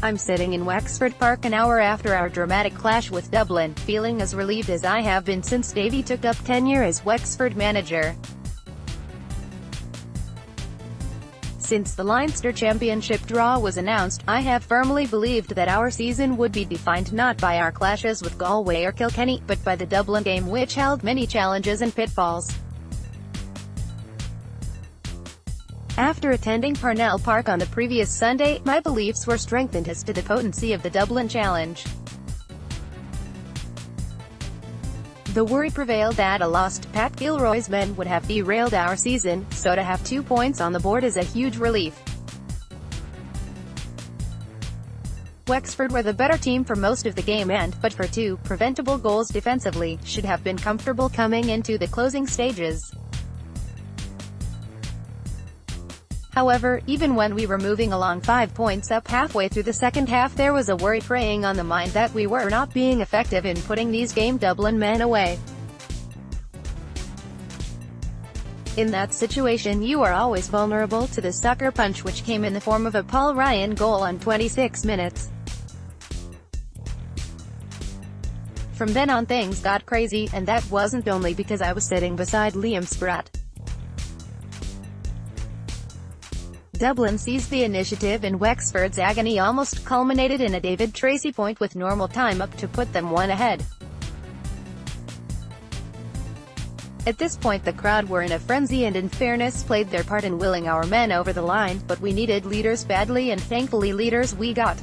I'm sitting in Wexford Park an hour after our dramatic clash with Dublin, feeling as relieved as I have been since Davy took up tenure as Wexford manager. Since the Leinster championship draw was announced, I have firmly believed that our season would be defined not by our clashes with Galway or Kilkenny, but by the Dublin game, which held many challenges and pitfalls. After attending Parnell Park on the previous Sunday, my beliefs were strengthened as to the potency of the Dublin challenge. The worry prevailed that a lost Pat Gilroy's men would have derailed our season, so to have 2 points on the board is a huge relief. Wexford were the better team for most of the game and, but for 2 preventable goals defensively, should have been comfortable coming into the closing stages. However, even when we were moving along 5 points up halfway through the second half, there was a worry preying on the mind that we were not being effective in putting these game Dublin men away. In that situation, you are always vulnerable to the sucker punch, which came in the form of a Paul Ryan goal on 26 minutes. From then on things got crazy, and that wasn't only because I was sitting beside Liam Spratt. Dublin seized the initiative and Wexford's agony almost culminated in a David Tracy point with normal time up to put them 1 ahead. At this point the crowd were in a frenzy and in fairness played their part in willing our men over the line, but we needed leaders badly and thankfully leaders we got.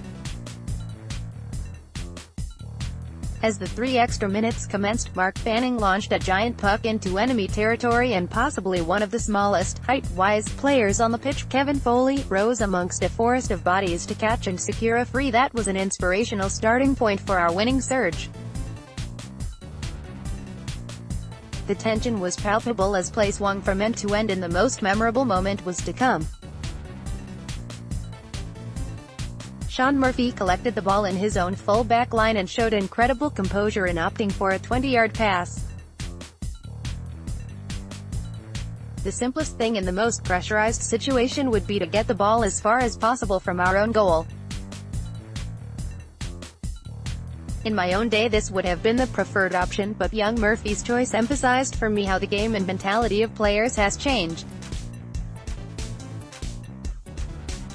As the 3 extra minutes commenced, Mark Fanning launched a giant puck into enemy territory and possibly one of the smallest, height-wise, players on the pitch, Kevin Foley, rose amongst a forest of bodies to catch and secure a free. That was an inspirational starting point for our winning surge. The tension was palpable as play swung from end to end and the most memorable moment was to come. Sean Murphy collected the ball in his own full-back line and showed incredible composure in opting for a 20-yard pass. The simplest thing in the most pressurized situation would be to get the ball as far as possible from our own goal. In my own day this would have been the preferred option, but young Murphy's choice emphasized for me how the game and mentality of players has changed.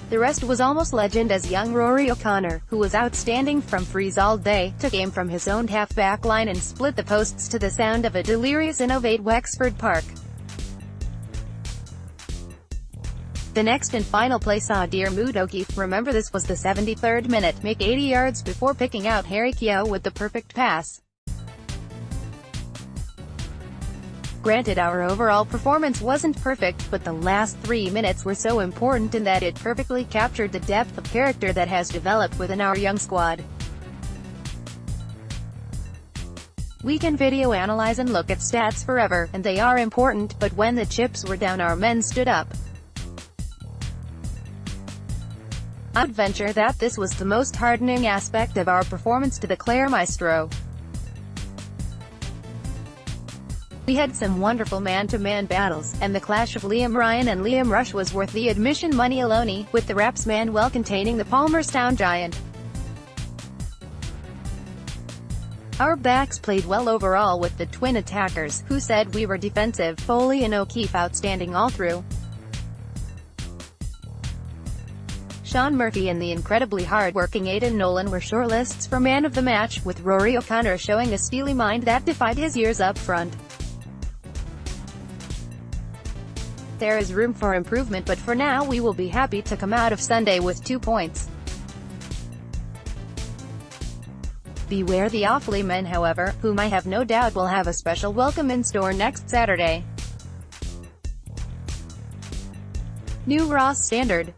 The rest was almost legend as young Rory O'Connor, who was outstanding from frees all day, took aim from his own half-back line and split the posts to the sound of a delirious innovate Wexford Park. The next and final play saw Diarmuid O'Keefe, remember this was the 73rd minute, make 80 yards before picking out Harry Keogh with the perfect pass. Granted, our overall performance wasn't perfect, but the last 3 minutes were so important in that it perfectly captured the depth of character that has developed within our young squad. We can video analyze and look at stats forever, and they are important, but when the chips were down our men stood up. I'd venture that this was the most heartening aspect of our performance to declare Maestro. We had some wonderful man-to-man battles, and the clash of Liam Ryan and Liam Rush was worth the admission money alone, with the Raps man well containing the Palmerstown giant. Our backs played well overall with the twin attackers, who said we were defensive, Foley and O'Keefe outstanding all through. Sean Murphy and the incredibly hard-working Aidan Nolan were shortlists for man of the match, with Rory O'Connor showing a steely mind that defied his years up front. There is room for improvement, but for now we will be happy to come out of Sunday with 2 points. Beware the Offaly men, however, whom I have no doubt will have a special welcome in store next Saturday. New Ross Standard.